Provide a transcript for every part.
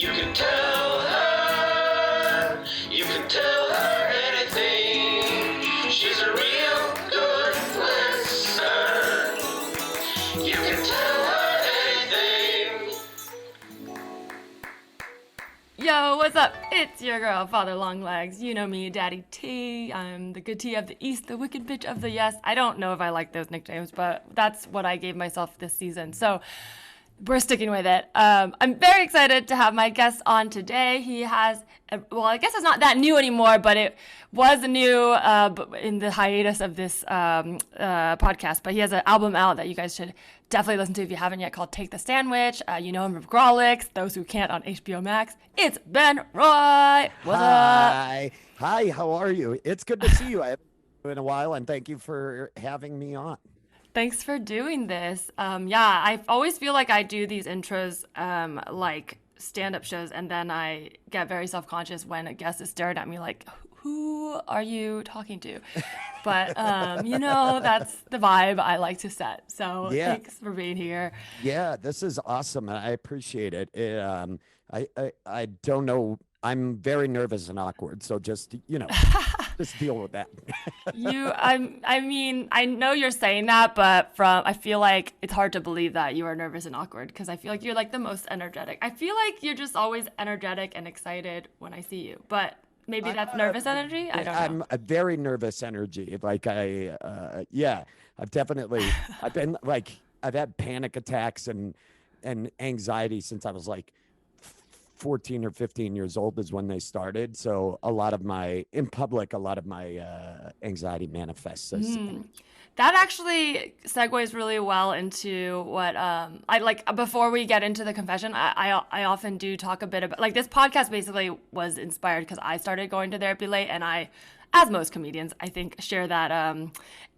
You can tell her anything. She's a real good listener. You can tell her anything. Yo, what's up? It's your girl, Father Longlegs. You know me, Daddy T. I'm the good T of the East, the wicked bitch of the Yes. I don't know if I like those nicknames, but that's what I gave myself this season. So we're sticking with it. I'm very excited to have my guest on today. He has, well, I guess it's not that new anymore, but it was new in the hiatus of this podcast. But he has an album out that you guys should definitely listen to if you haven't yet, called Take the Sandwich. You know him from Grawlix, Those Who Can't on HBO Max. It's Ben Roy. What's up? Hi, how are you? It's good to see you. I haven't seen you in a while, and thank you for having me on. Thanks for doing this. I always feel like I do these intros like stand-up shows, and then I get very self-conscious when a guest is staring at me like, who are you talking to? But, that's the vibe I like to set. So Thanks for being here. Yeah, this is awesome. I appreciate it. I don't know. I'm very nervous and awkward. So just, just deal with that. I know you're saying that, but I feel like it's hard to believe that you are nervous and awkward, because I feel like you're like the most energetic. I feel like you're just always energetic and excited when I see you, but maybe that's nervous energy. I don't know. I'm a very nervous energy. Like I've been like, I've had panic attacks and anxiety since I was like 14 or 15 years old is when they started. So a lot of my anxiety manifests as That actually segues really well into what I like. Before we get into the confession, I often do talk a bit about, like, this podcast basically was inspired because I started going to therapy late, and I, as most comedians, I think, share that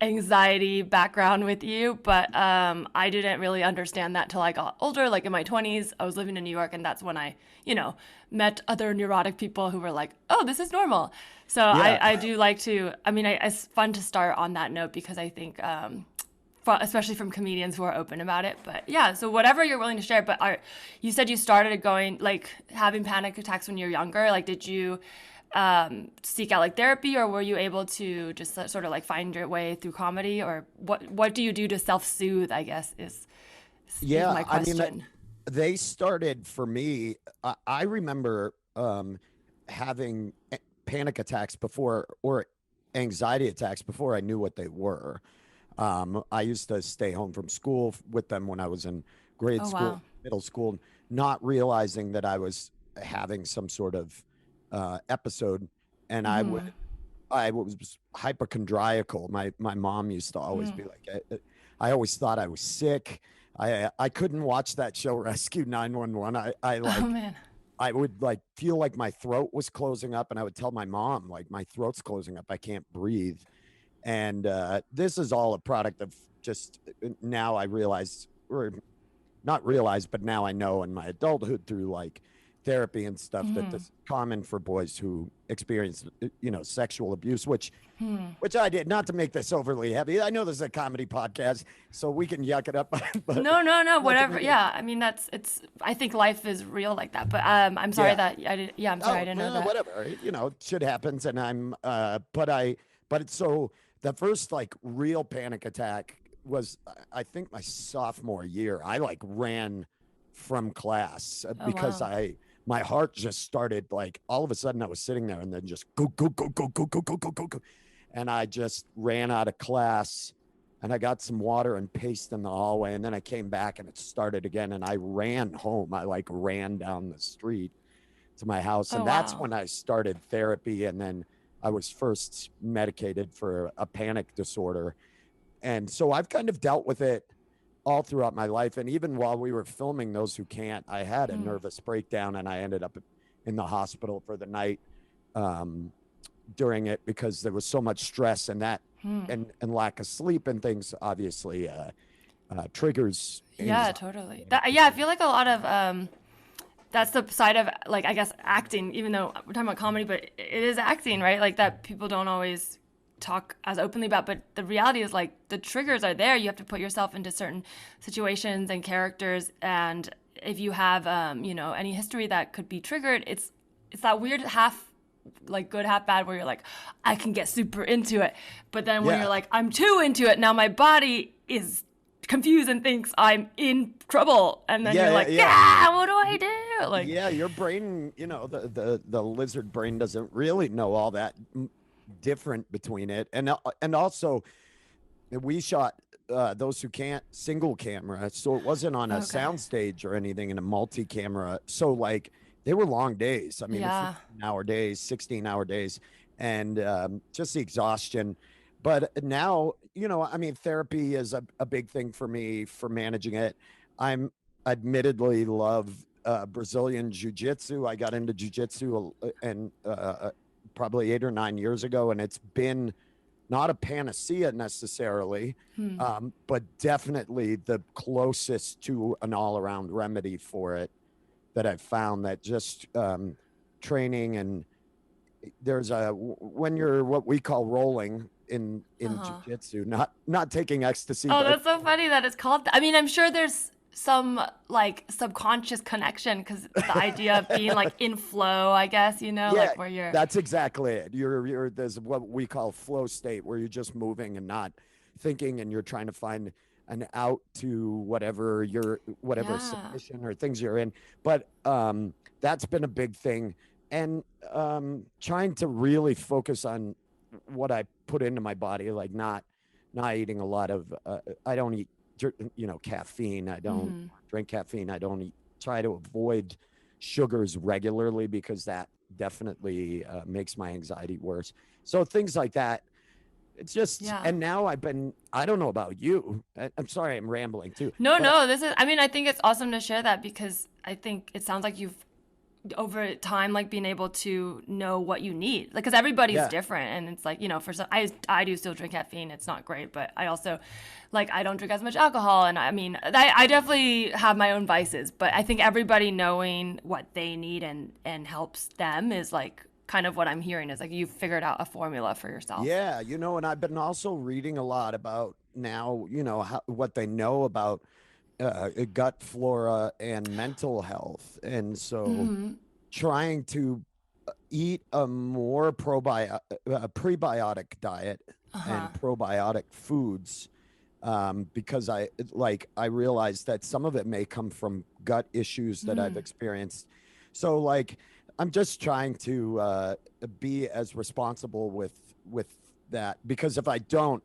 anxiety background with you. But I didn't really understand that till I got older. Like in my 20s, I was living in New York, and that's when I, met other neurotic people who were like, oh, this is normal. So yeah. I do like to, it's fun to start on that note, because I think, especially from comedians who are open about it. But yeah, so whatever you're willing to share. But you said you started having panic attacks when you were younger. Like, did you seek out like therapy, or were you able to just sort of like find your way through comedy, or what do you do to self-soothe, I guess is my question. They started for me. I remember having panic attacks before, or anxiety attacks before I knew what they were. I used to stay home from school with them when I was in grade school, wow, middle school, not realizing that I was having some sort of episode, and I was hypochondriacal. My mom used to always be like, I always thought I was sick. I couldn't watch that show, Rescue 911. Oh man. I would like feel like my throat was closing up, and I would tell my mom, like, my throat's closing up, I can't breathe. And this is all a product of just, now I realize, or not realize, but now I know in my adulthood through like therapy and stuff, that this is common for boys who experience, sexual abuse, which I did. Not to make this overly heavy. I know this is a comedy podcast, so we can yuck it up. But no, whatever. Yeah, I think life is real like that. But I'm sorry that I didn't. Yeah, I'm sorry I didn't know that. Whatever. Shit happens, and so the first like real panic attack was, I think, my sophomore year. I like ran from class because my heart just started, like, all of a sudden I was sitting there, and then just go. And I just ran out of class, and I got some water and paste in the hallway. And then I came back, and it started again. And I ran home. I like ran down the street to my house. And that's when I started therapy. And then I was first medicated for a panic disorder. And so I've kind of dealt with it all throughout my life. And even while we were filming Those Who Can't, I had a nervous breakdown, and I ended up in the hospital for the night during it, because there was so much stress, and that and lack of sleep and things obviously triggers anxiety. Yeah, totally. I feel like a lot of that's the side of, like, I guess, acting, even though we're talking about comedy, but it is acting, right? Like, that people don't always talk as openly about, but the reality is, like, the triggers are there. You have to put yourself into certain situations and characters, and if you have any history that could be triggered, it's that weird half like good half bad where you're like, I can get super into it, but then when you're like, I'm too into it now, my body is confused and thinks I'm in trouble, and then you're like, what do I do? Like, your brain, the lizard brain doesn't really know all that different between it, and also we shot those who can't single camera, so it wasn't on a sound stage or anything in a multi-camera, so like they were long days. I mean, 15-hour days, 16-hour days, and just the exhaustion. But now, I mean, therapy is a big thing for me for managing it. I'm admittedly love Brazilian jiu-jitsu. I got into jiu-jitsu and probably 8 or 9 years ago, and it's been not a panacea necessarily, but definitely the closest to an all-around remedy for it that I've found. That just training, and there's when you're what we call rolling in jiu-jitsu, not taking ecstasy. Oh, that's so funny that it's called that. I mean, I'm sure there's some like subconscious connection, because the idea of being like in flow, I guess, like where you're. That's exactly it. You're there's what we call flow state, where you're just moving and not thinking, and you're trying to find an out to whatever submission or things you're in. But that's been a big thing, and trying to really focus on what I put into my body, like not eating a lot of I don't eat caffeine. I don't drink caffeine. I don't try to avoid sugars regularly, because that definitely makes my anxiety worse. So things like that. It's just, and now I don't know about you. I'm sorry, I'm rambling too. No, this is, I mean, I think it's awesome to share that, because I think it sounds like you've over time, like being able to know what you need, like, because everybody's different, and it's like, for some, I do still drink caffeine. It's not great, but I also, like, I don't drink as much alcohol, and I mean, I definitely have my own vices, but I think everybody knowing what they need and helps them is like kind of what I'm hearing, is like you've figured out a formula for yourself. Yeah, and I've been also reading a lot about now, what they know about gut flora and mental health, and so trying to eat a more prebiotic diet and probiotic foods, because I realized that some of it may come from gut issues that I've experienced. So like I'm just trying to be as responsible with that, because if I don't,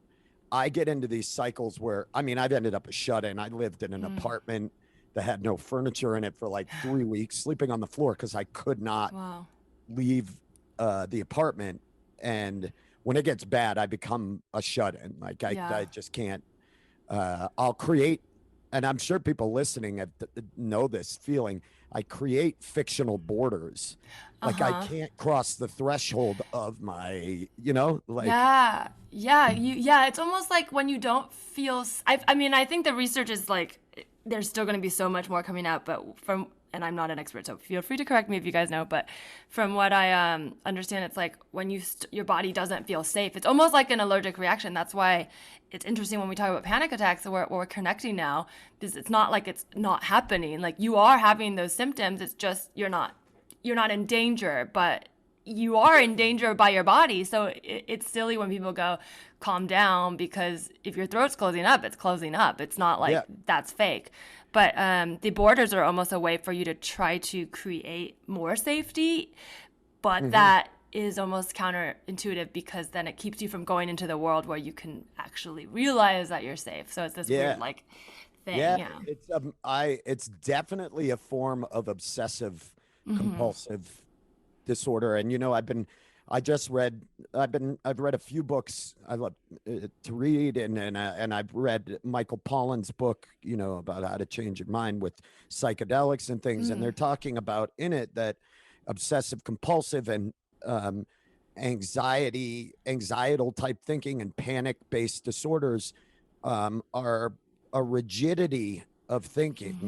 I get into these cycles where, I mean, I've ended up a shut-in. I lived in an apartment that had no furniture in it for like 3 weeks, sleeping on the floor because I could not leave the apartment. And when it gets bad, I become a shut-in. Like I just can't. I'll create, and I'm sure people listening know this feeling. I create fictional borders. Like I can't cross the threshold of my, like. It's almost like when you don't feel, I mean, I think the research is like, there's still going to be so much more coming out, but and I'm not an expert, so feel free to correct me if you guys know, but from what I understand, it's like when your body doesn't feel safe, it's almost like an allergic reaction. That's why it's interesting when we talk about panic attacks, where we're connecting now, because it's not like it's not happening. Like you are having those symptoms, it's just you're not in danger, but you are in danger by your body. So it's silly when people go, calm down, because if your throat's closing up, it's closing up. It's not like that's fake. But the borders are almost a way for you to try to create more safety, but that is almost counterintuitive, because then it keeps you from going into the world where you can actually realize that you're safe. So it's this weird like thing. It's definitely a form of obsessive compulsive disorder. And I've read a few books I love to read, and I've read Michael Pollan's book, about how to change your mind with psychedelics and things. And they're talking about in it that obsessive compulsive and anxietal type thinking and panic based disorders are a rigidity of thinking.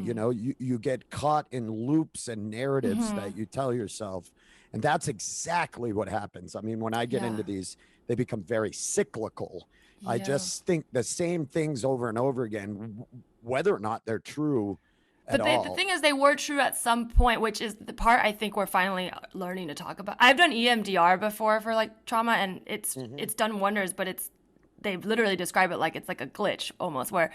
You get caught in loops and narratives that you tell yourself. And that's exactly what happens. I mean, when I get into these, they become very cyclical. I just think the same things over and over again, whether or not they're true. at all. The thing is, they were true at some point, which is the part I think we're finally learning to talk about. I've done EMDR before for like trauma, and it's done wonders, but they literally describe it like it's like a glitch almost, where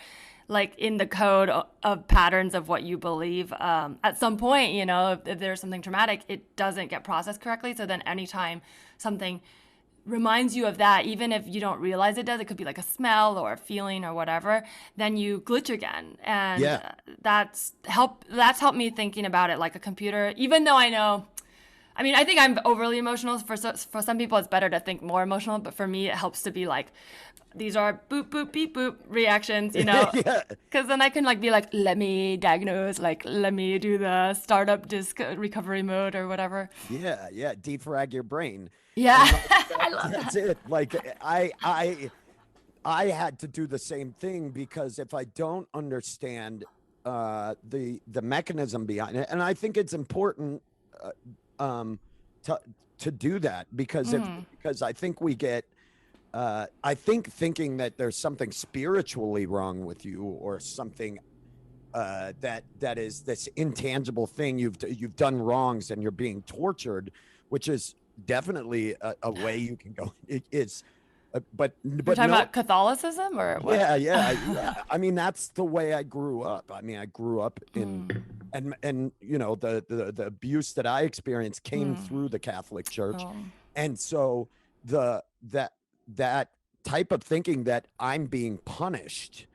like in the code of patterns of what you believe, at some point, you know, if there's something traumatic, it doesn't get processed correctly. So then anytime something reminds you of that, even if you don't realize it does, it could be like a smell or a feeling or whatever, then you glitch again. And that's helped me thinking about it like a computer, even though I think I'm overly emotional. For some people, it's better to think more emotional. But for me, it helps to be like, these are boop, boop, beep, boop reactions, you know? Because then I can like be like, let me diagnose, like, let me do the startup disk recovery mode or whatever. Yeah. Defrag your brain. Yeah. I love that. That's it. Like I had to do the same thing, because if I don't understand the mechanism behind it, and I think it's important to do that, because because I think we get thinking that there's something spiritually wrong with you, or something that is this intangible thing you've done wrongs and you're being tortured, which is definitely a way you can go. It's but You're talking about Catholicism or what? Yeah. I mean, that's the way I grew up. I mean, I grew up in, and you know, the abuse that I experienced came through the Catholic Church, and so that type of thinking that I'm being punished,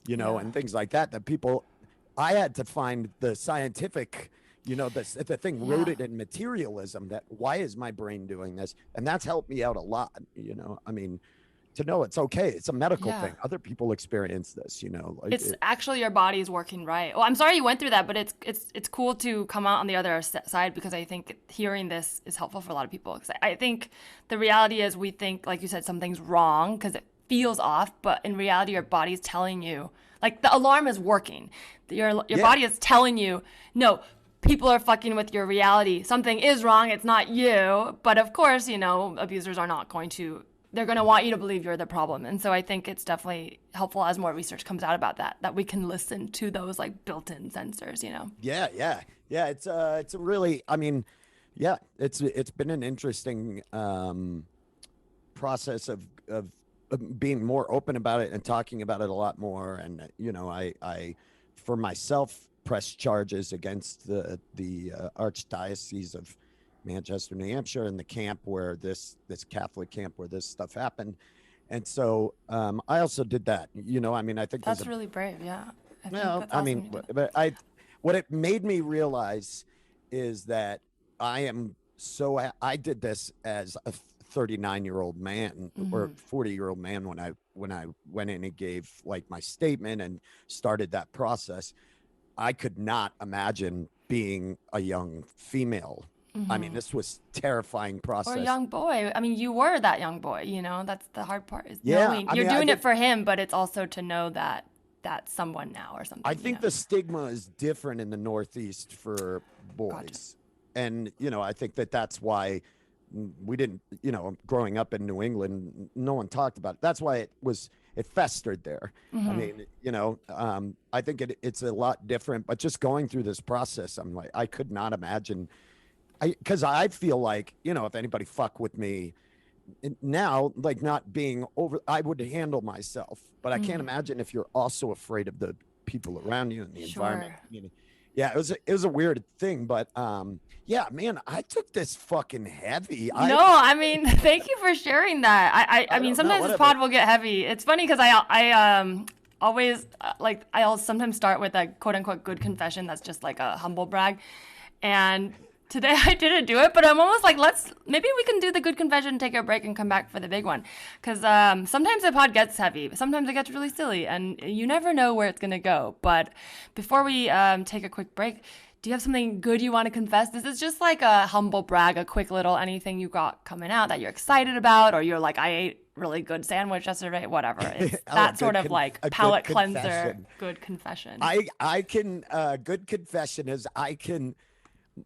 you know, and things like that people, I had to find the scientific, you know, the thing rooted in materialism, that why is my brain doing this? And that's helped me out a lot, you know. I mean, to know it's okay. It's a medical thing. Other people experience this, you know. Like it's actually your body's working right. Well, I'm sorry you went through that, but it's cool to come out on the other side, because I think hearing this is helpful for a lot of people. Because I think the reality is, we think, like you said, something's wrong because it feels off, but in reality, your body's telling you, like, the alarm is working. Your body is telling you, no, people are fucking with your reality. Something is wrong. It's not you. But of course, you know, abusers are not going to, they're going to want you to believe you're the problem. And so I think it's definitely helpful, as more research comes out about that we can listen to those like built-in sensors, you know? Yeah. It's a really, I mean, it's been an interesting process of being more open about it and talking about it a lot more. And, you know, I for myself, pressed charges against the Archdiocese of Manchester, New Hampshire, in the camp where this Catholic camp where this stuff happened. And so I also did that, you know. I mean, I think that's really brave. Yeah. What it made me realize is that I did this as a 39-year-old man or 40-year-old man when I went in and gave like my statement and started that process. I could not imagine being a young female. I mean, this was terrifying process. Or a young boy. I mean, you were that young boy, you know. That's the hard part, is knowing you're doing it for him, but it's also to know that that's someone now or something. I think the stigma is different in the Northeast for boys. Gotcha. And, you know, I think that's why we didn't, you know, growing up in New England, no one talked about it. That's why it festered there. I mean, you know, I think it's a lot different, but just going through this process, I'm like, I could not imagine, because I feel like, you know, if anybody fuck with me now, like, not being over, I would handle myself, but I can't imagine if you're also afraid of the people around you and the environment. Yeah, it was a weird thing, but yeah, man, I took this fucking heavy. I mean, thank you for sharing that. I mean, sometimes this pod will get heavy. It's funny because I always I'll sometimes start with a quote unquote good confession that's just like a humble brag, and today I didn't do it, but I'm almost like, maybe we can do the good confession, take a break, and come back for the big one. Because sometimes the pod gets heavy, but sometimes it gets really silly, and you never know where it's going to go. But before we take a quick break, do you have something good you want to confess? This is just like a humble brag, a quick little anything you got coming out that you're excited about, or you're like, I ate really good sandwich yesterday, whatever. It's that sort of like palate cleanser, good confession. I can, good confession is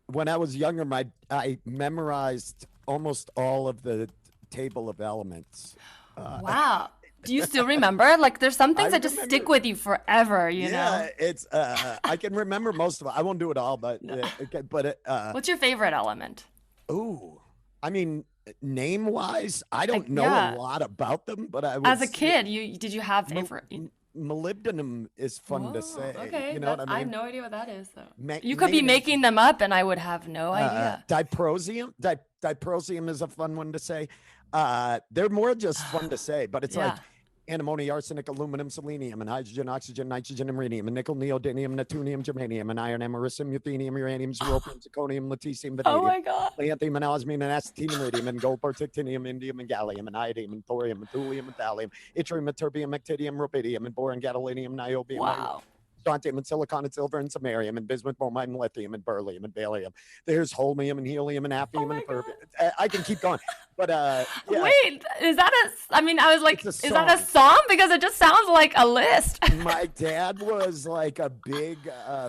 when I was younger, I memorized almost all of the table of elements. Wow. Do you still remember? Like, there's some things I that just stick remember. with you forever, you know? Yeah, it's I can remember most of it. I won't do it all, but okay, but What's your favorite element? ooh, I mean, name wise, I Like, don't know a yeah. lot about them, but I would As a say kid, did you have mol- favorite? molybdenum is fun to Whoa, say. okay. You know what That's I I have mean? no idea what that is, though. Ma- You could be manganese, making them up and I would have no idea. diprosium. Diprosium is a fun one to say. They're more just fun to say, but it's like Yeah. antimony, arsenic, aluminum, selenium, and hydrogen, oxygen, nitrogen, and rhenium, and nickel, neodymium, neptunium, germanium, and iron, americium, ruthenium, uranium, zeropium, zirconium, lutetium, Oh vanadium, my God. lithium, and osmium, and acetinium, iridium, and gold, titanium, indium, and gallium, and iodine, and thorium, and thulium, and thallium, yttrium, and terbium, actinium, rubidium, and boron, gadolinium, niobium, Wow. strontium, and silicon, and silver, and samarium, and bismuth, bromide, and lithium, and beryllium, and barium. There's holmium, and helium, and Oh hafnium, my and God. perbium. I can keep going, but yeah, Wait, is that I mean, I was like, it's a is that a song. song? Because it just sounds like a list. My dad was like a big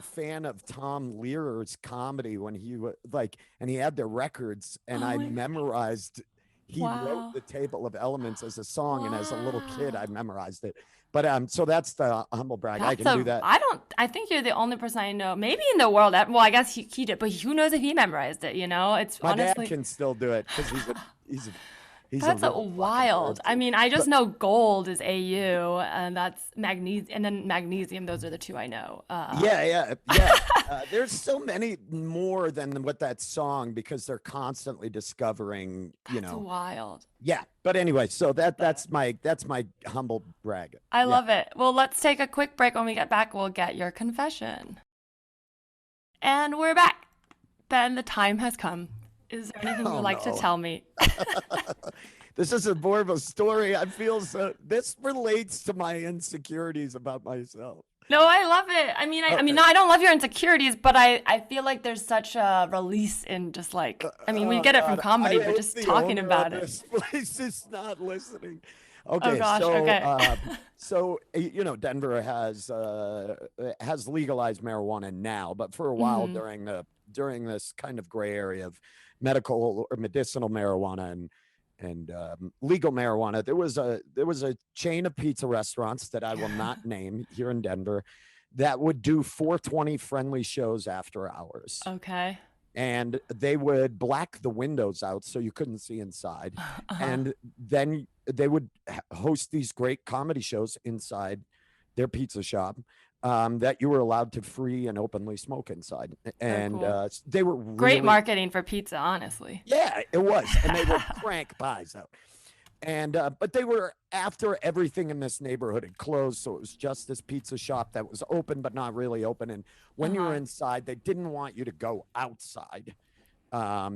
fan of Tom Learer's comedy when he was like, and he had the records, and Oh I my God. memorized. He wrote Wow. the Table of Elements as a song, and as a little kid, I Wow. memorized it. But so that's the humble brag. I can do that. I think you're the only person I know, maybe in the world well, I guess he did, but who knows if he memorized it, you know? It's My dad honestly, can still do it because he's a that's a real fucking wild. nerd. I mean, I But just know gold is AU, and that's magnesium, and then magnesium. Those are the two I know. yeah. There's so many more than what that song because they're constantly discovering, That's wild. Yeah, but anyway, so that's my humble brag. I Yeah. love it. Well, let's take a quick break. When we get back, we'll get your confession. And we're back. Ben, the time has come. Is there anything Oh, you'd like to no. tell me? This is more of a story. I feel so. This relates to my insecurities about myself. No, I love it. I mean, Okay. no, I don't love your insecurities, but I feel like there's such a release in just like, I mean, we Oh, get it from God, comedy, I but hope just the talking owner about of it. this place is not listening. Oh Okay, gosh, so okay. Denver has legalized marijuana now, but for a while during this kind of gray area of medical or medicinal marijuana and legal marijuana, there was a chain of pizza restaurants that I will not name here in Denver that would do 420 friendly shows after hours. Okay. And they would black the windows out so you couldn't see inside. Uh-huh. And then they would host these great comedy shows inside their pizza shop that you were allowed to free and openly smoke inside. And cool. they were Great really, marketing for pizza, honestly. yeah, it was. And they would crank pies out. And but they were after everything in this neighborhood had closed, so it was just this pizza shop that was open but not really open. And when you were inside, they didn't want you to go outside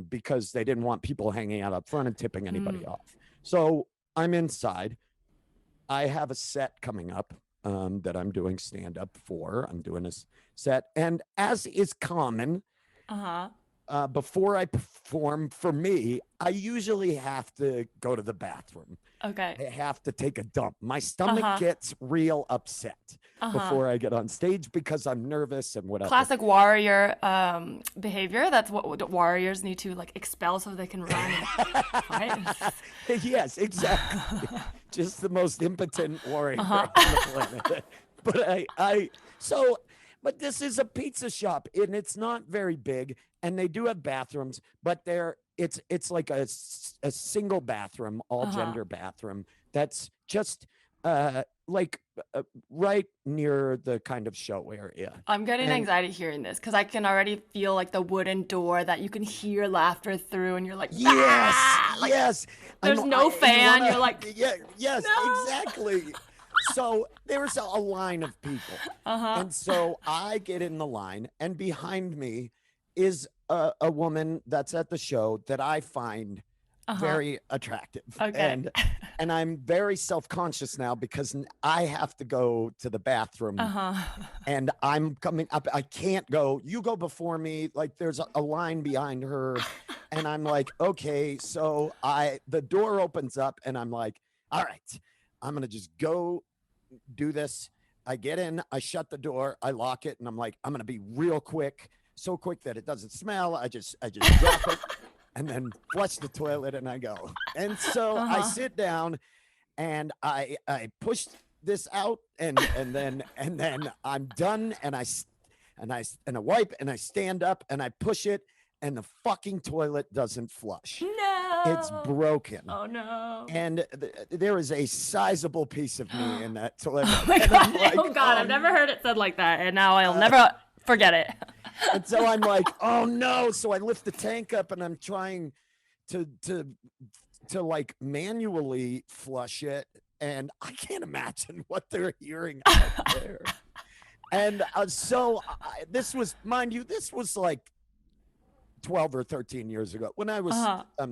because they didn't want people hanging out up front and tipping anybody off. So I'm inside. I have a set coming up that I'm doing stand up for. I'm doing a set, and as is common, before I perform, for me, I usually have to go to the bathroom. Okay. I have to take a dump. My stomach gets real upset before I get on stage because I'm nervous and whatever. Classic warrior behavior. That's what warriors need to like expel so they can run. Right? Yes, exactly. Just the most impotent warrior on the planet. But but this is a pizza shop and it's not very big, and they do have bathrooms, but it's like a single bathroom, all gender bathroom that's just right near the kind of show area. I'm getting And- anxiety hearing this because I can already feel like the wooden door that you can hear laughter through, and you're like, Yes, "Ah!" Like, yes. there's no fan, you're like, yes, "No." exactly. So there's a line of people, and so I get in the line, and behind me is a woman that's at the show that I find very attractive. Okay. And I'm very self-conscious now because I have to go to the bathroom, and I'm coming up. I can't go. You go before me. Like there's a line behind her, and I'm like, okay. So the door opens up, and I'm like, all right, I'm gonna just go do this. I get in, I shut the door, I lock it, and I'm like, I'm gonna be real quick, so quick that it doesn't smell. I just drop it and then flush the toilet and I go. And so I sit down and I pushed this out, and then I'm done, and I wipe, and I stand up, and I push it, and the fucking toilet doesn't flush. No. It's broken. Oh no. And there is a sizable piece of me in that toilet. Oh my And god. I'm like, Oh god, I've never heard it said like that, and now I'll never forget it. And so I'm like, oh no. So I lift the tank up, and I'm trying to like manually flush it, and I can't imagine what they're hearing out there. And this was, mind you, this was like 12 or 13 years ago when I was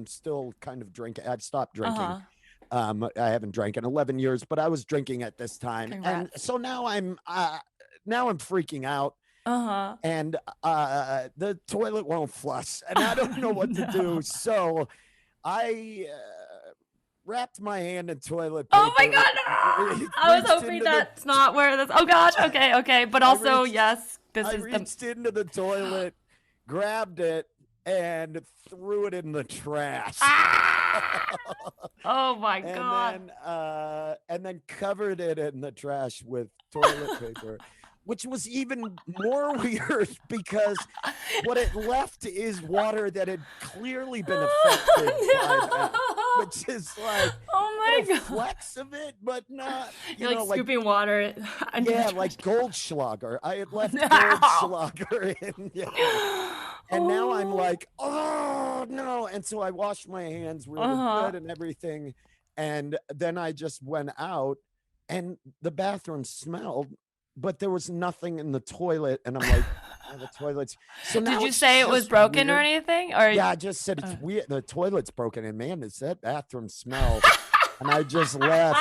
still kind of drinking. I've stopped drinking. I haven't drank in 11 years, but I was drinking at this time. Congrats. And so now I'm freaking out. And the toilet won't flush, and I don't know what to do. So I wrapped my hand in toilet paper. Oh my god, no! I was hoping that's not where this. Oh gosh, okay. But also, yes, I reached into the toilet, grabbed it, and threw it in the trash. Oh my god! And then covered it in the trash with toilet paper. Which was even more weird because what it left is water that had clearly been affected by that, which is like flecks of it, but not. You're like scooping water. Yeah, like Goldschlager. I had left Goldschlager in. Yeah. And now I'm like, oh no! And so I washed my hands really good and everything, and then I just went out, and the bathroom smelled. But there was nothing in the toilet, and I'm like, oh, the toilet's. So now did you say it was broken weird. Or anything? Or yeah, I just said it's weird. The toilet's broken, and man, does that bathroom smell? And I just left.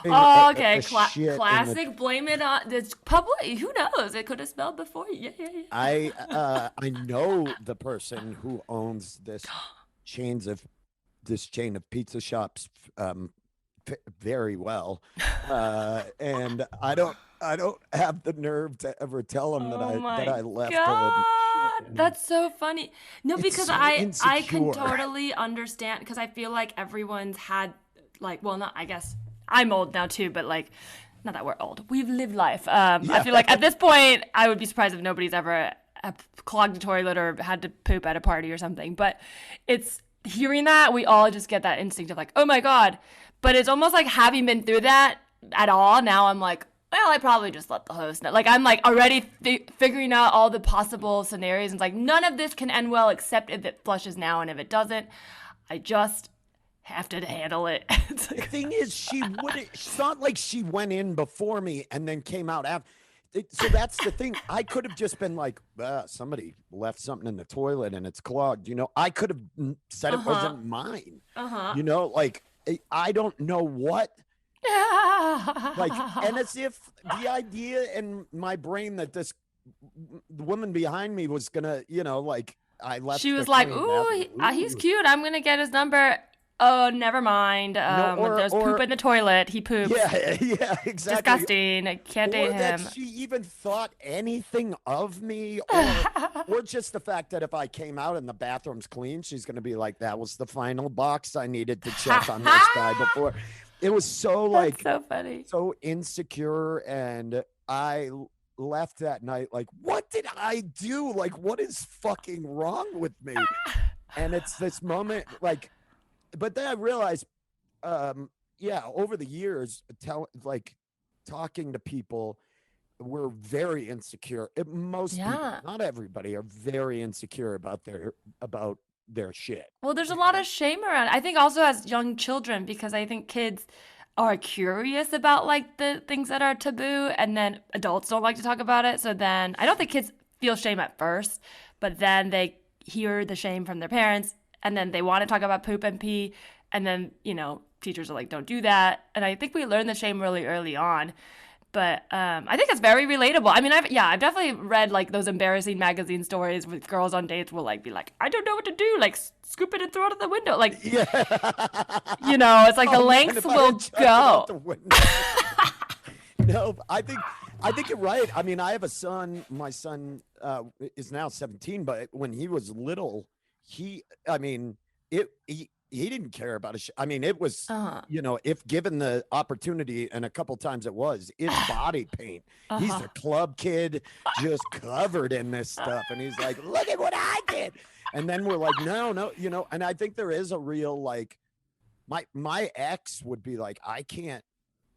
Oh, okay. Classic. Blame it on this public. Who knows? It could have smelled before. Yeah. I know the person who owns this chain of pizza shops very well, and I don't have the nerve to ever tell him that I left. God, that's so funny. No, It's because so I can insecure. totally understand, because I feel like everyone's had like, well, not, I guess I'm old now too, but like, not that we're old. We've lived life. I feel like at this point, I would be surprised if nobody's ever clogged a toilet or had to poop at a party or something. But it's hearing that, we all just get that instinct of like, oh my God. But it's almost like, having been through that at all, now I'm like, well, I probably just let the host know. Like, I'm like already figuring out all the possible scenarios. And it's like, none of this can end well except if it flushes now. And if it doesn't, I just have to handle it. The thing is, it's not like she went in before me and then came out after. So that's the thing. I could have just been like, somebody left something in the toilet and it's clogged. I could have said it wasn't mine. Like, I don't know what. Like, and as if the idea in my brain that this woman behind me was gonna, like, I left. She was like, "Ooh, he's cute. I'm gonna get his number." Oh, never mind. There's poop in the toilet. He poops. Yeah, exactly. Disgusting. I can't date him. That she even thought anything of me, or just the fact that if I came out and the bathroom's clean, she's gonna be like, "That was the final box I needed to check on this guy before." It was so like, so funny, so insecure, and I left that night like, what did I do? Like, what is fucking wrong with me? And it's this moment, like, but then I realized, over the years, talking to people, we're very insecure. Most people, not everybody, are very insecure about their shit. Well, there's a lot of shame around it. I think also as young children, because I think kids are curious about like the things that are taboo, and then adults don't like to talk about it. So then I don't think kids feel shame at first, but then they hear the shame from their parents, and then they want to talk about poop and pee, and then, teachers are like, don't do that. And I think we learn the shame really early on. But I think it's very relatable. I mean, I've definitely read like those embarrassing magazine stories with girls on dates will like be like, I don't know what to do, like scoop it and throw it out the window, like, it's like the lengths will go. No, I think you're right. I mean, I have a son. My son is now 17, but when he was little, he didn't care about a I mean, it was, Uh-huh. if given the opportunity, and a couple times it was, it's body paint. He's Uh-huh. a club kid, just covered in this stuff, and he's like, "Look at what I did." And then we're like, "No, no," And I think there is a real like, my ex would be like, I can't.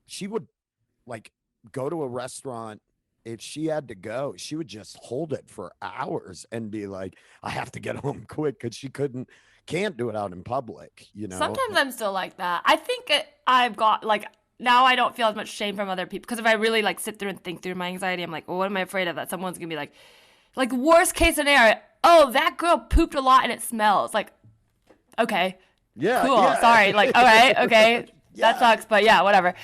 She would like go to a restaurant. If she had to go, she would just hold it for hours and be like, I have to get home quick, because she can't do it out in public. Sometimes I'm still like that. I think I've got like now I don't feel as much shame from other people because if I really like sit through and think through my anxiety, I'm like, well, what am I afraid of? That someone's gonna be like worst case scenario. Oh, that girl pooped a lot and it smells. Like, okay, Yeah, cool. yeah. Sorry. Like, all right, okay. Yeah. That sucks, but yeah, whatever.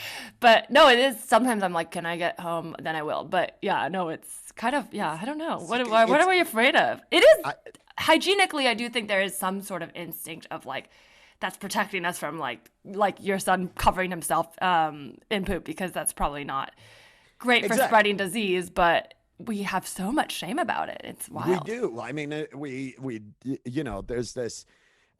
But no, it is. Sometimes I'm like, can I get home? Then I will. But yeah, no, it's kind of, yeah, I don't know. What are we afraid of? It is hygienically, I do think there is some sort of instinct of like, that's protecting us from like your son covering himself in poop, because that's probably not great for spreading disease, but we have so much shame about it. It's wild. We do. I mean, there's this,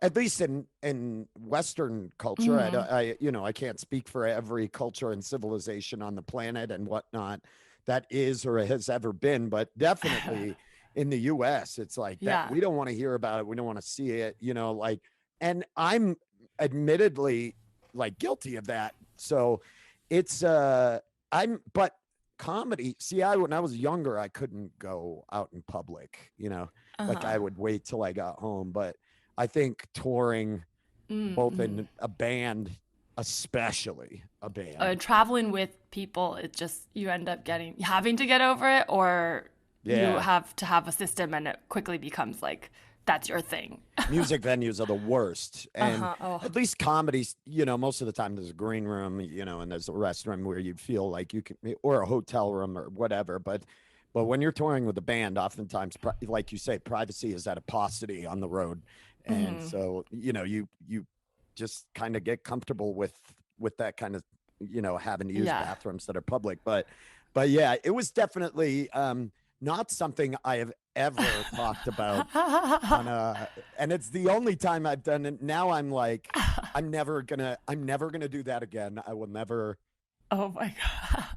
at least in Western culture. I can't speak for every culture and civilization on the planet and whatnot that is or has ever been, but definitely in the US, it's like that. We don't want to hear about it. We don't want to see it, and I'm admittedly like guilty of that. So it's, but comedy, see, when I was younger, I couldn't go out in public, like I would wait till I got home. But I think touring, both in a band, especially a band, traveling with people, it just, you end up having to get over it, or you have to have a system and it quickly becomes like, that's your thing. Music venues are the worst. And at least comedies, most of the time there's a green room, and there's a restroom where you feel like you can, or a hotel room or whatever. But when you're touring with a band, oftentimes, like you say, privacy is at a paucity on the road. And so, you just kind of get comfortable with that kind of, having to use bathrooms that are public. But yeah, it was definitely not something I have ever talked about and it's the only time I've done it. Now I'm like, I'm never gonna do that again. I will never. Oh my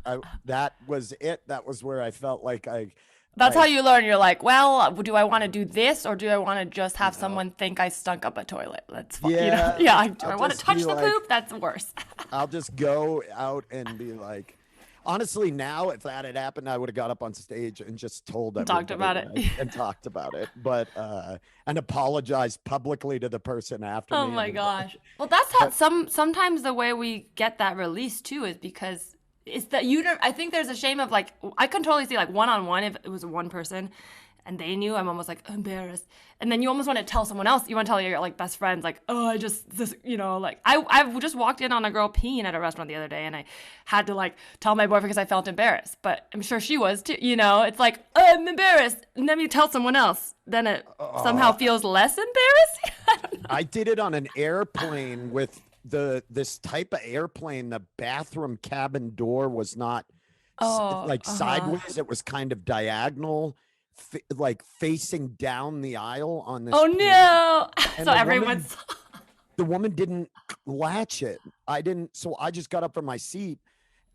God. That was it. That was where I felt like that's how you learn. You're like, well, do I want to do this, or do I want to just have someone think I stunk up a toilet? That's fine. Yeah. Do I want to touch the poop? That's worse. I'll just go out and be like, honestly, now if that had happened, I would have got up on stage and just told everybody talked about it and talked about it, but and apologized publicly to the person after me. Oh my gosh. Well, that's how sometimes the way we get that release too is because it's that I think there's a shame of like, I can totally see like one-on-one, if it was one person and they knew, I'm almost like embarrassed. And then you almost want to tell someone else. You want to tell your like best friends, like, oh, I just walked in on a girl peeing at a restaurant the other day, and I had to like tell my boyfriend because I felt embarrassed. But I'm sure she was too. It's like, oh, I'm embarrassed, and then you tell someone else, then it somehow feels less embarrassing. I did it on an airplane with this type of airplane. The bathroom cabin door was not sideways. It was kind of diagonal. Like facing down the aisle on this. Oh no! And so everyone's. The woman didn't latch it. I didn't. So I just got up from my seat,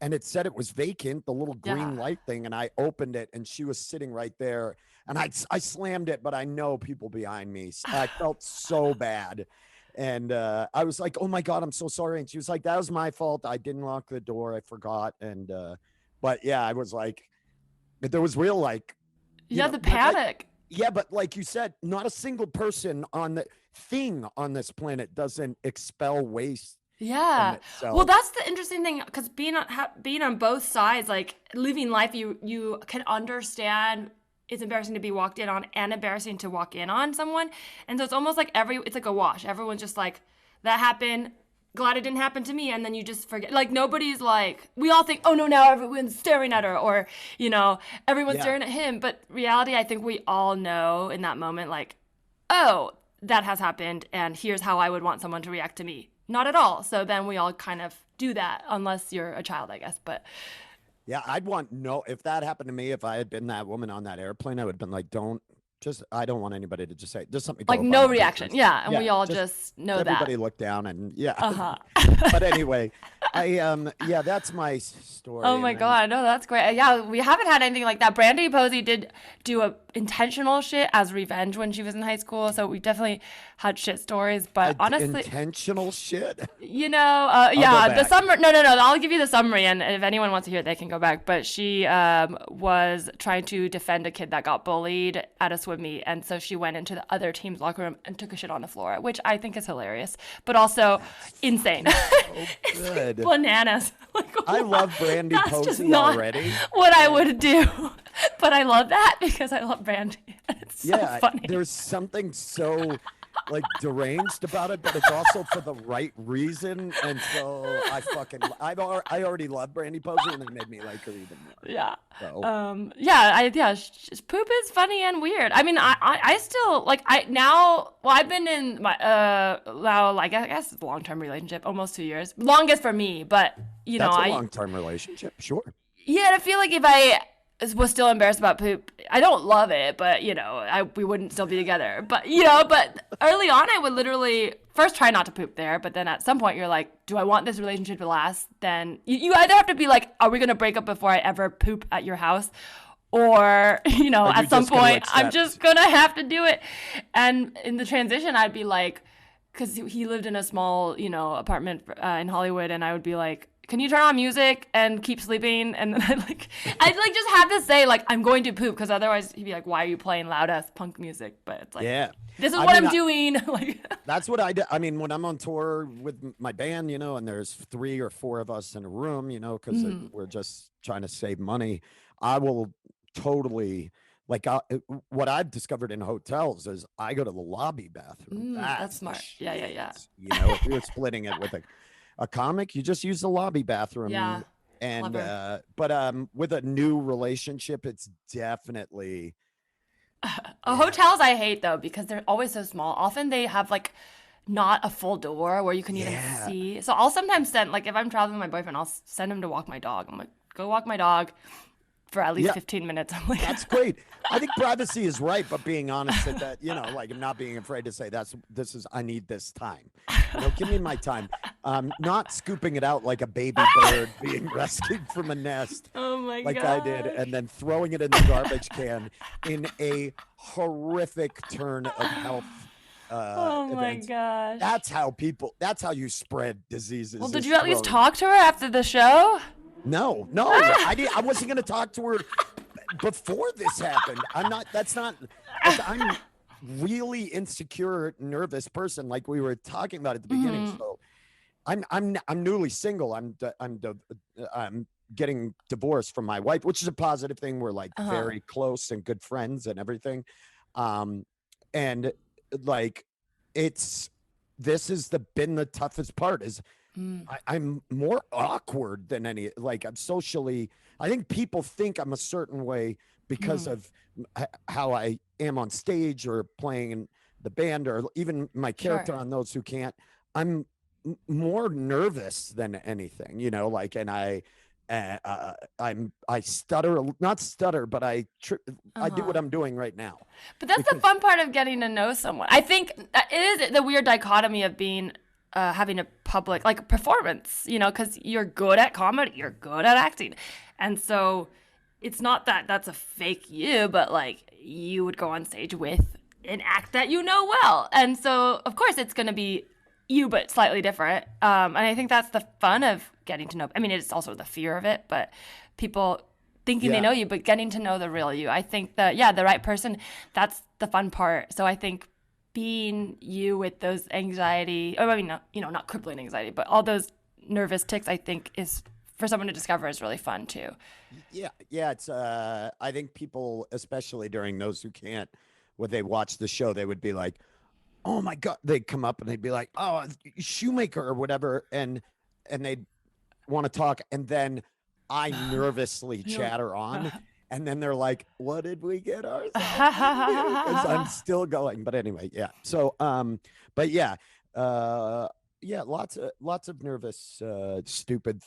and it said it was vacant, the little green light thing, and I opened it, and she was sitting right there, and I slammed it, but I know people behind me. I felt so bad, and I was like, "Oh my God, I'm so sorry." And she was like, "That was my fault. I didn't lock the door. I forgot." And but yeah, I was like, there was real like. The panic. But like you said, not a single person on the thing on this planet doesn't expel waste. Yeah. Well, that's the interesting thing, because being on both sides, like living life, you can understand it's embarrassing to be walked in on and embarrassing to walk in on someone. And so it's almost like it's like a wash. Everyone's just like, that happened. Glad it didn't happen to me. And then you just forget. Like, nobody's like, we all think, oh no, now everyone's staring at her, or, everyone's staring at him. But reality, I think we all know in that moment, like, oh, that has happened, and here's how I would want someone to react to me. Not at all. So then we all kind of do that, unless you're a child, I guess. But yeah, if that happened to me, if I had been that woman on that airplane, I would have been like, don't I don't want anybody to just say, just something Like no reaction. Yeah. And we all just know that. Everybody look down and yeah. Uh-huh. But anyway, yeah, that's my story. Oh my God. No, that's great. Yeah, we haven't had anything like that. Brandy Posey did do a intentional shit as revenge when she was in high school. So we definitely had shit stories. But honestly, intentional shit. You know, yeah, the summary. No. I'll give you the summary, and if anyone wants to hear it, they can go back. But she was trying to defend a kid that got bullied at a swim meet, and so she went into the other team's locker room and took a shit on the floor, which I think is hilarious, but also insane. So good. Bananas. Like, I love Brandy Posey already. What I would do, but I love that because I love Brandy. It's so funny. There's something so like deranged about it, but it's also for the right reason. And so I already love Brandy Posey, and it made me like her even more. Yeah. So. Poop is funny and weird. I mean, I still like I've been in my now like I guess it's a long-term relationship, almost 2 years, longest for me, but you know, that's a long-term relationship, sure. Yeah, I feel like if I was still embarrassed about poop, I don't love it, but you know, we wouldn't still be together. But you know, but early on, I would literally first try not to poop there, but then at some point, you're like, do I want this relationship to last? Then you either have to be like, are we gonna break up before I ever poop at your house? Or, you know, at some point, I'm just gonna have to do it. And in the transition, I'd be like, because he lived in a small, you know, apartment in Hollywood, and I would be like, can you turn on music and keep sleeping? And then I'd just have to say, like, I'm going to poop, because otherwise he'd be like, why are you playing loud ass punk music? But it's like, yeah, this is what I'm doing. Like, that's what I do. I mean, when I'm on tour with my band, you know, and there's 3 or 4 of us in a room, you know, because we're just trying to save money, I will totally like what I've discovered in hotels is I go to the lobby bathroom. That's smart. Yeah. You know, if you're splitting it with a comic, you just use the lobby bathroom. Yeah. And but with a new relationship, it's definitely hotels I hate though, because they're always so small. Often they have like not a full door where you can even see. So I'll sometimes send, like, if I'm traveling with my boyfriend, I'll send him to walk my dog. I'm like, go walk my dog for at least 15 minutes. I'm like, that's great. I think privacy is right, but being honest at that, you know, like not being afraid to say I need this time. You know, give me my time. Not scooping it out like a baby bird being rescued from a nest. Oh my god. Like I did, and then throwing it in the garbage can in a horrific turn of health. Oh my events. gosh. That's how you spread diseases. Well, did you at least talk to her after the show? No, I wasn't going to talk to her before this happened. I'm really insecure, nervous person, like we were talking about at the beginning. So I'm newly single. I'm getting divorced from my wife, which is a positive thing. We're like very close and good friends and everything. And like, this has been the toughest part is I'm more awkward than I'm socially, I think people think I'm a certain way because of how I am on stage or playing in the band or even my character on Those Who Can't. I'm more nervous than anything, you know, like, and I stutter, not stutter, but I do what I'm doing right now. But that's the fun part of getting to know someone. I think it is the weird dichotomy of being having a public like performance, you know, because you're good at comedy, you're good at acting, and so it's not that that's a fake you, but like you would go on stage with an act that you know well, and so of course it's going to be you, but slightly different. And I think that's the fun of getting to know. I mean, it's also the fear of it, but people thinking they know you, but getting to know the real you. I think that the right person, that's the fun part. So I think being you with those anxiety, I mean, not crippling anxiety, but all those nervous tics, I think is for someone to discover is really fun too. Yeah. It's I think people, especially during Those Who Can't, when they watch the show, they would be like, oh my God, they'd come up and they'd be like, oh, Shoemaker or whatever. And they'd want to talk. And then I nervously chatter on. And then they're like, what did we get ourselves? Because I'm still going. But anyway, yeah. So, but yeah, lots of nervous, stupid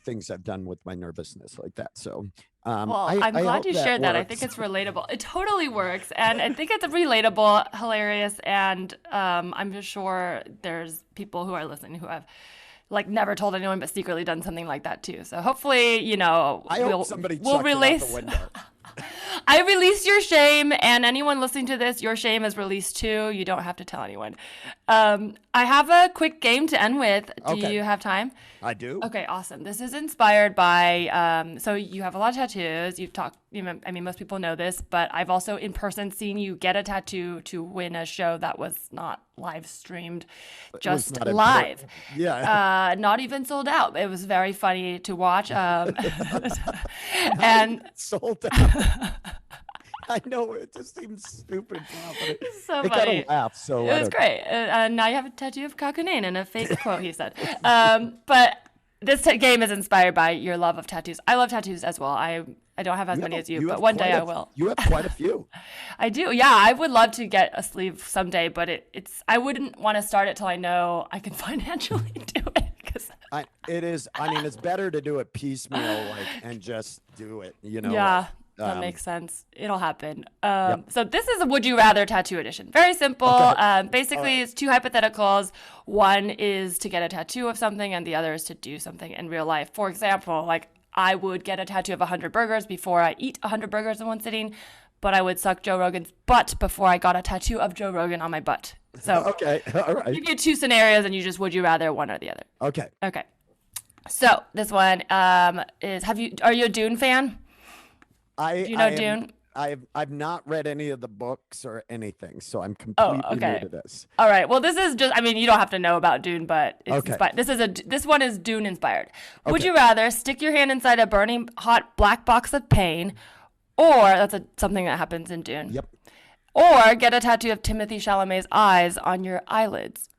things I've done with my nervousness like that. So, Well, I'm I glad hope you shared that. I think works. it's relatable. It totally works, and I think it's relatable, hilarious, and I'm just sure there's people who are listening who have like never told anyone, but secretly done something like that too. So hopefully, I hope somebody we'll chucked it out the release. window. I release your shame, and anyone listening to this, your shame is released too. You don't have to tell anyone. I have a quick game to end with. Do Okay. you have time? I do. Okay, awesome. This is inspired by, so you have a lot of tattoos. You've talked, I mean, most people know this, but I've also in person seen you get a tattoo to win a show that was not live streamed, just not important. live. Yeah. Not even sold out. It was very funny to watch. And Sold out. I know it just seems stupid now, but so it got funny. a laugh. So It was great. Now you have a tattoo of Kakunin and a fake quote, he said. But this game is inspired by your love of tattoos. I love tattoos as well. I don't have as many as you, but have one day quite I a- will. You have quite a few. I do. Yeah, I would love to get a sleeve someday, but I wouldn't want to start it till I know I can financially do it. I mean, it's better to do it piecemeal, and just do it. Yeah, that makes sense. It'll happen. Yep. So this is a Would You Rather tattoo edition. Very simple. Okay. Basically, it's two hypotheticals. One is to get a tattoo of something, and the other is to do something in real life. For example, I would get a tattoo of 100 burgers before I eat 100 burgers in one sitting, but I would suck Joe Rogan's butt before I got a tattoo of Joe Rogan on my butt. So Okay. All right. give you two scenarios, and you just would you rather one or the other. Okay. Okay. So this one is: are you a Dune fan? Do you know Dune? I've not read any of the books or anything, so I'm completely new to this. All right. Well, this is just, I mean, you don't have to know about Dune, but it's Okay. inspired. This one is Dune inspired. Would Okay. you rather stick your hand inside a burning hot black box of pain, or that's something that happens in Dune? Yep. Or get a tattoo of Timothée Chalamet's eyes on your eyelids?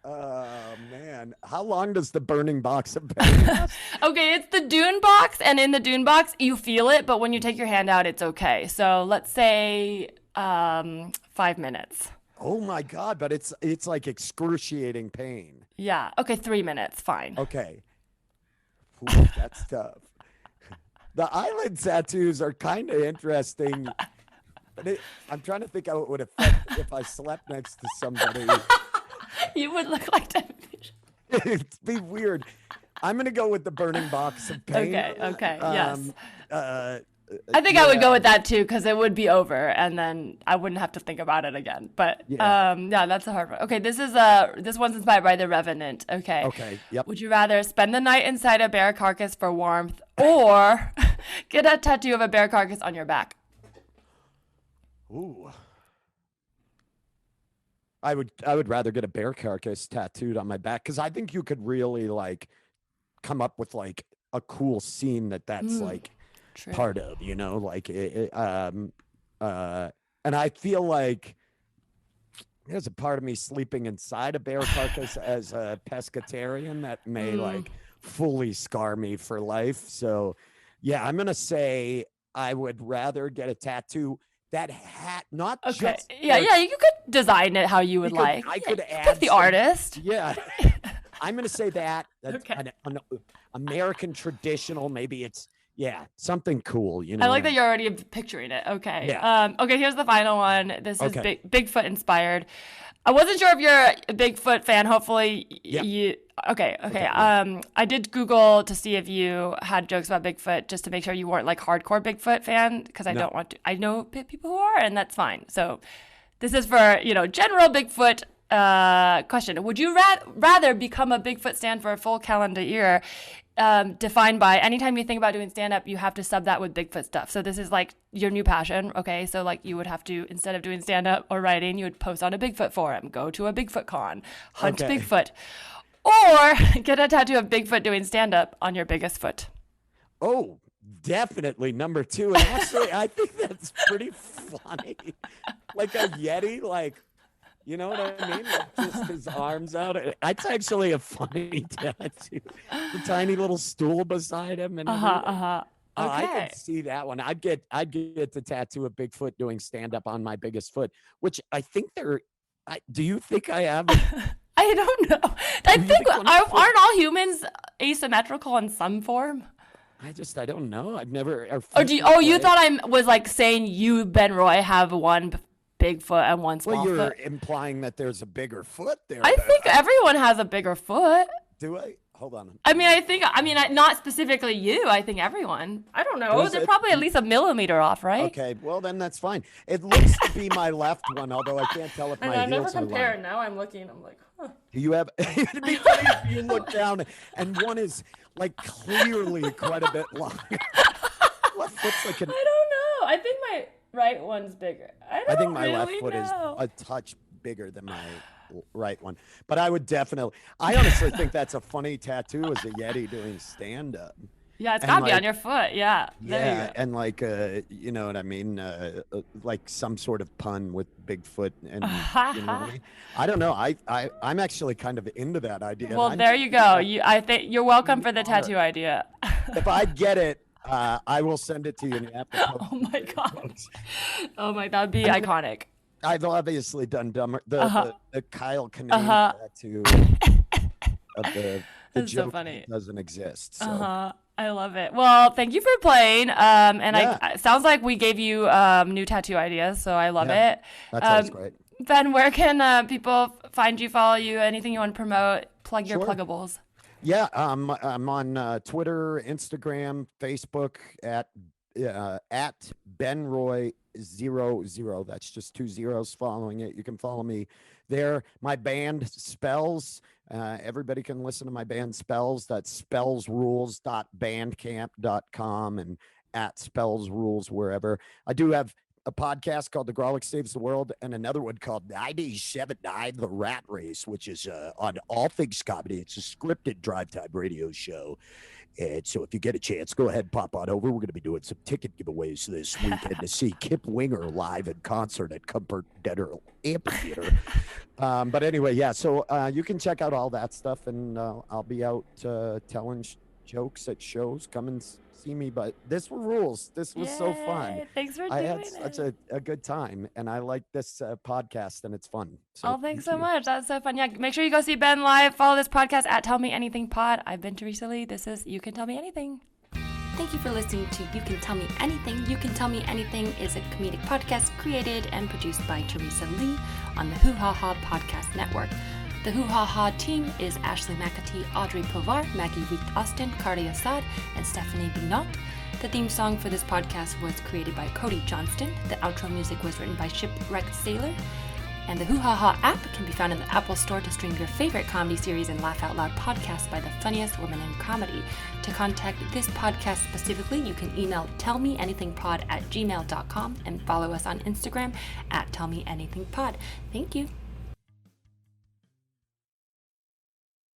Oh man, how long does the burning box of pain last? Okay, it's the Dune box, and in the Dune box, you feel it, but when you take your hand out, it's okay. So let's say 5 minutes. Oh my God, but it's like excruciating pain. Yeah. Okay, 3 minutes. Fine. Okay. Ooh, that's tough. The eyelid tattoos are kind of interesting, but I'm trying to think how it would affect if I slept next to somebody. You would look like Timothée. It'd be weird. I'm gonna go with the burning box of pain. Okay, yes. I I think I would go with that too, because it would be over, and then I wouldn't have to think about it again. But yeah, that's a hard one. Okay, this one's inspired by The Revenant. Okay. Okay. Yep. Would you rather spend the night inside a bear carcass for warmth, or get a tattoo of a bear carcass on your back? Ooh. I would rather get a bear carcass tattooed on my back, because I think you could really come up with a cool scene that's True. part of, and I feel like there's a part of me sleeping inside a bear carcass as a pescatarian that may fully scar me for life. So yeah, I'm gonna say I would rather get a tattoo. That hat, not Okay. just Yeah, you could design it how you would like. I could Yeah, add pick the some- artist. Yeah, I'm gonna say that. That's Okay. an American traditional. Maybe it's something cool. I like that you're already picturing it. Okay. Yeah. Okay, here's the final one. This is Okay. Bigfoot inspired. I wasn't sure if you're a Bigfoot fan. Hopefully Yeah. you. Okay. yeah. I did Google to see if you had jokes about Bigfoot, just to make sure you weren't hardcore Bigfoot fan, because I No. don't want to. I know people who are, and that's fine. So this is for general Bigfoot question. Would you rather become a Bigfoot stan for a full calendar year, defined by anytime you think about doing stand-up, you have to sub that with Bigfoot stuff? So this is your new passion, okay? So you would have to, instead of doing stand-up or writing, you would post on a Bigfoot forum, go to a Bigfoot con, hunt Okay. Bigfoot, or get a tattoo of Bigfoot doing stand-up on your biggest foot. Oh, definitely number 2. And actually, I think that's pretty funny. Like a Yeti, you know what I mean? Just his arms out. That's actually a funny tattoo. The tiny little stool beside him and everything. Okay. I could see that one. I'd get the tattoo of Bigfoot doing stand up on my biggest foot, which I think do you think I have I don't know. I think aren't all humans asymmetrical in some form? I don't know. I've never. You thought I was like saying you, Ben Roy, have one big foot and one small Well, you're foot? implying that there's a bigger foot there. I think everyone has a bigger foot. Do I? Hold on. I mean, not specifically you. I think everyone. I don't know. They're probably at least a millimeter off, right? Okay, well then that's fine. It looks to be my left one, although I can't tell if my I never heels are compare. long. Now I'm looking. I'm like, huh. Do you have? It'd be funny if you look down and one is like clearly quite a bit long. Left foot's like I don't know. I think my right one's bigger. I think my really left foot know. is a touch bigger than my right one. But I honestly think that's a funny tattoo as a Yeti doing stand-up. Yeah, it's gotta be on your foot. Yeah. Yeah, and like you know what I mean, like some sort of pun with Bigfoot, and you know what I mean. I don't know. I'm actually kind of into that idea. Well, there you go. I think you're welcome for the tattoo idea. If I get it, I will send it to you. And you have to post Oh my god. Oh my, that'd be iconic. I've obviously done the Kyle Kinane tattoo of the That's so joke funny. doesn't exist. So. I love it. Well, thank you for playing. Yeah. It sounds like we gave you new tattoo ideas, so I love it. That sounds great. Ben, where can people find you, follow you, anything you want to promote, plug your pluggables? Yeah, I'm on Twitter, Instagram, Facebook at BenRoy00. That's just 2 zeros following it. You can follow me there. My band Spells. Everybody can listen to my band Spells. That's spellsrules.bandcamp.com and at spellsrules wherever. I do have a podcast called The Grolic Saves the World and another one called 97.9 The Rat Race, which is on All Things Comedy. It's a scripted drive time radio show. And so if you get a chance, go ahead and pop on over. We're going to be doing some ticket giveaways this weekend to see Kip Winger live in concert at Comfort Denner Amphitheater. But anyway, yeah, so you can check out all that stuff, and I'll be out telling jokes at shows. Come and see me. But this rules. This was so fun. Thanks for I doing had it. such a good time, and I like this podcast, and it's fun. So Oh, thanks so much. That's so fun. Yeah, make sure you go see Ben live. Follow this podcast at Tell Me Anything Pod. I've been Teresa Lee. This is You Can Tell Me Anything. Thank you for listening to You Can Tell Me Anything. You Can Tell Me Anything is a comedic podcast created and produced by Teresa Lee on the Hoo Ha Ha Podcast Network. The Hoo Ha Ha team is Ashley McAtee, Audrey Povar, Maggie Reed-Austin, Cardi Assad, and Stephanie Binot. The theme song for this podcast was created by Cody Johnston. The outro music was written by Shipwrecked Sailor. And the Hoo Ha Ha app can be found in the Apple Store to stream your favorite comedy series and laugh out loud podcasts by the funniest women in comedy. To contact this podcast specifically, you can email tellmeanythingpod@gmail.com and follow us on Instagram at tellmeanythingpod. Thank you.